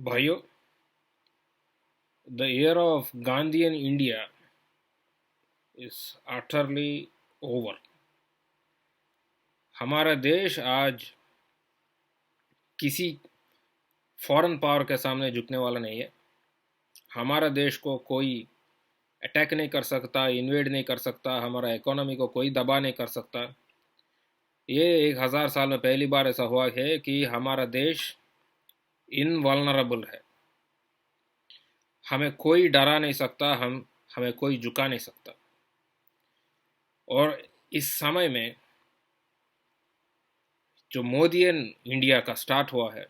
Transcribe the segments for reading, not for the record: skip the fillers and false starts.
भाइयों, the era of Gandhian India is utterly over. हमारा देश आज किसी फॉरेन पावर के सामने झुकने वाला नहीं है। हमारा देश को कोई अटैक नहीं कर सकता, इन्वेड नहीं कर सकता, हमारा इकोनॉमी को कोई दबा नहीं कर सकता। ये 1000 साल में पहली बार ऐसा हुआ है कि हमारा देश इनवल्नरेबल है। हमें कोई डरा नहीं सकता, हमें कोई झुका नहीं सकता। और इस समय में जो मोदियन इंडिया का स्टार्ट हुआ है,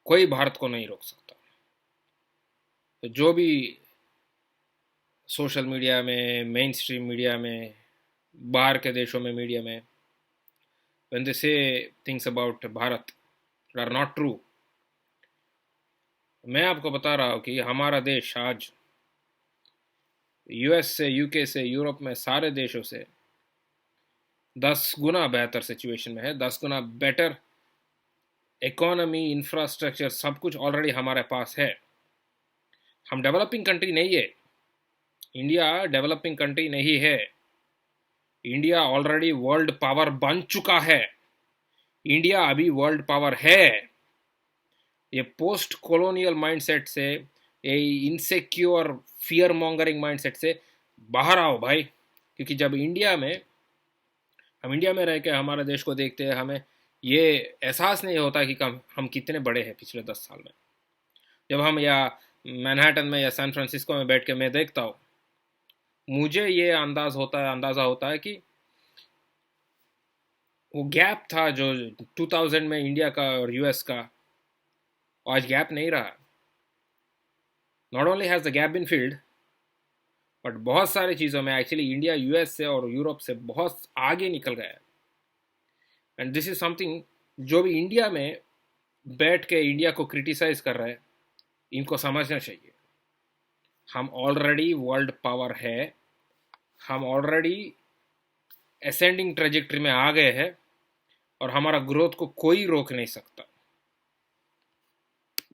कोई भारत को नहीं रोक सकता। तो जो भी सोशल मीडिया में, मेन स्ट्रीम मीडिया में, बाहर के देशों में मीडिया में, when they say things about Bharat that are not true, मैं आपको बता रहा हूँ कि हमारा देश आज यूएस से, यूके से, यूरोप में सारे देशों से 10 गुना बेहतर सिचुएशन में है। 10 गुना बेटर इकोनॉमी, इंफ्रास्ट्रक्चर, सब कुछ ऑलरेडी हमारे पास है। हम डेवलपिंग कंट्री नहीं है। इंडिया डेवलपिंग कंट्री नहीं है। इंडिया ऑलरेडी वर्ल्ड पावर बन चुका है। इंडिया अभी वर्ल्ड पावर है। ये पोस्ट कॉलोनियल माइंडसेट से, ये इनसिक्योर फियर मॉन्गरिंग माइंडसेट से बाहर आओ भाई। क्योंकि जब हम इंडिया में रह के हमारे देश को देखते हैं, हमें ये एहसास नहीं होता कि हम कितने बड़े हैं पिछले 10 साल में। जब हम या मैनहट्टन में या सैन फ्रांसिस्को में बैठ के मैं देखता हूँ, मुझे ये अंदाज़ा होता है कि वो गैप था जो 2000 में इंडिया का और यूएस का, आज गैप नहीं रहा। Not only has the gap been filled, but बहुत सारी चीज़ों में एक्चुअली इंडिया यूएस से और यूरोप से बहुत आगे निकल गया है। एंड दिस इज समथिंग जो भी इंडिया में बैठ के इंडिया को क्रिटिसाइज कर रहे हैं, इनको समझना चाहिए। हम ऑलरेडी वर्ल्ड पावर है। हम ऑलरेडी असेंडिंग ट्रेजेक्टरी में आ गए हैं और हमारा ग्रोथ को कोई रोक नहीं सकता।